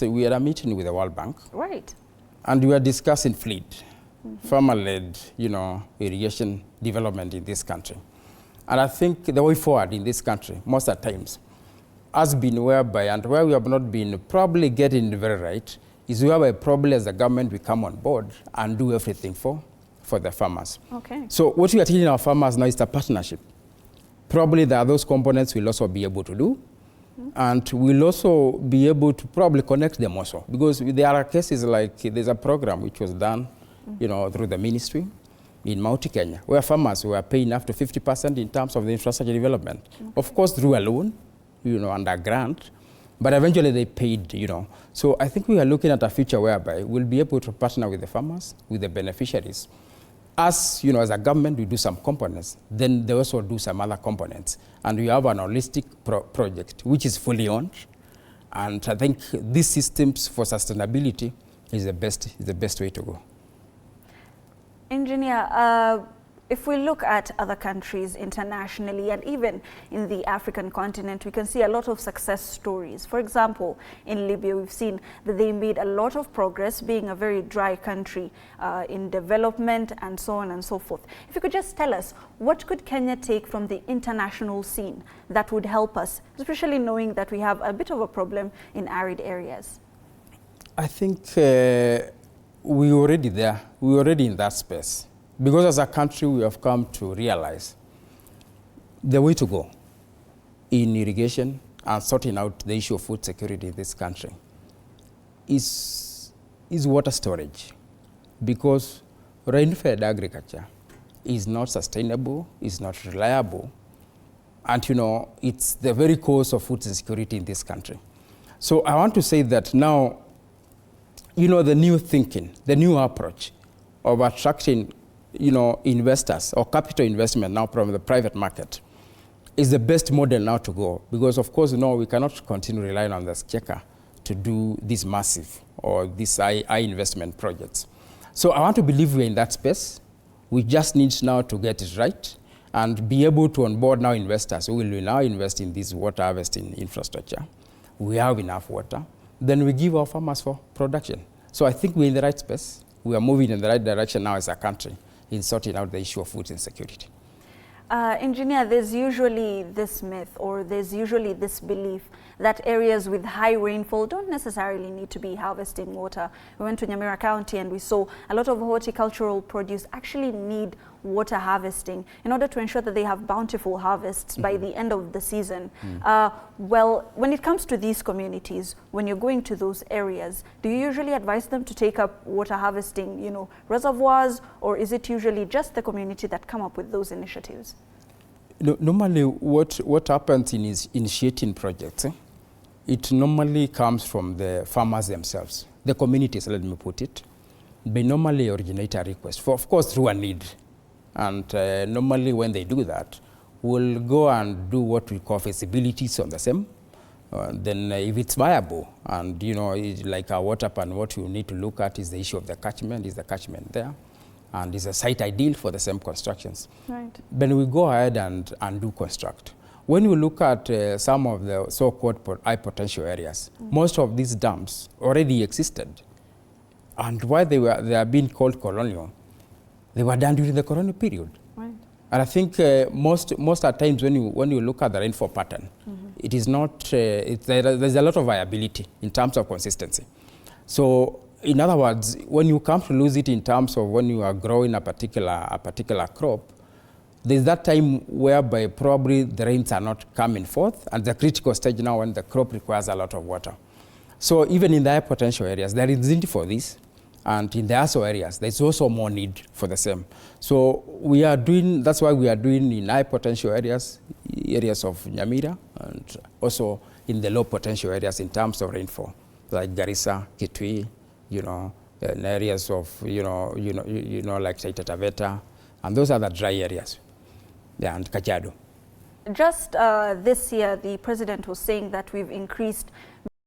we had a meeting with the World Bank. Right. And we were discussing FLEED, farmer-led, irrigation development in this country. And I think the way forward in this country, most of the times, has been whereby, and where we have not been probably getting it very right, is whereby probably as the government we come on board and do everything for the farmers. Okay. So what we are telling our farmers now is the partnership. Probably there are those components we'll also be able to do, and we'll also be able to probably connect them also, because there are cases like there's a program which was done, through the ministry in Mount Kenya, where farmers were paying up to 50% in terms of the infrastructure development. Okay. Of course, through a loan, under grant, but eventually they paid, So I think we are looking at a future whereby we'll be able to partner with the farmers, with the beneficiaries. As, as a government, we do some components, then they also do some other components. And we have an holistic project, which is fully owned. And I think these systems for sustainability is the best way to go. Engineer, if we look at other countries internationally and even in the African continent, we can see a lot of success stories. For example, in Libya, we've seen that they made a lot of progress, being a very dry country in development and so on and so forth. If you could just tell us, what could Kenya take from the international scene that would help us, especially knowing that we have a bit of a problem in arid areas? I think we're already there. We're already in that space. Because as a country, we have come to realize the way to go in irrigation and sorting out the issue of food security in this country is water storage. Because rain-fed agriculture is not sustainable, is not reliable, and it's the very cause of food insecurity in this country. So I want to say that now, the new thinking, the new approach of attracting investors or capital investment now from the private market is the best model now to go. Because of course, we cannot continue relying on the exchequer to do these massive or these high investment projects. So I want to believe we're in that space. We just need now to get it right and be able to onboard now investors who will now invest in this water harvesting infrastructure. We have enough water. Then we give our farmers for production. So I think we're in the right space. We are moving in the right direction now as a country in sorting out the issue of food insecurity. Engineer, there's usually this myth or there's usually this belief that areas with high rainfall don't necessarily need to be harvesting water. We went to Nyamira County and we saw a lot of horticultural produce actually need water harvesting in order to ensure that they have bountiful harvests by the end of the season. Well, when it comes to these communities, when you're going to those areas, do you usually advise them to take up water harvesting, reservoirs, or is it usually just the community that come up with those initiatives? Normally, what happens in initiating projects, it normally comes from the farmers themselves, the communities, let me put it. They normally originate a request, of course, through a need. And normally when they do that, we'll go and do what we call feasibilities on the same. Then if it's viable, and like our water plan, what you need to look at is the issue of the catchment. Is the catchment there? And is a site ideal for the same constructions? Right. Then we go ahead and do construct. When you look at some of the so-called high potential areas, most of these dams already existed. And why they are being called colonial, they were done during the colonial period. Right. And I think most at times when you look at the rainfall pattern, it is not, there's a lot of viability in terms of consistency. So in other words, when you come to lose it in terms of when you are growing a particular crop, there's that time whereby probably the rains are not coming forth, and the critical stage now when the crop requires a lot of water. So even in the high potential areas, there is need for this. And in the ASO areas, there's also more need for the same. So that's why we are doing in high potential areas of Nyamira, and also in the low potential areas in terms of rainfall, like Garissa, Kitui, in areas of, like Taita Taveta, and those are the dry areas, and Kajiado. Just this year, the president was saying that we've increased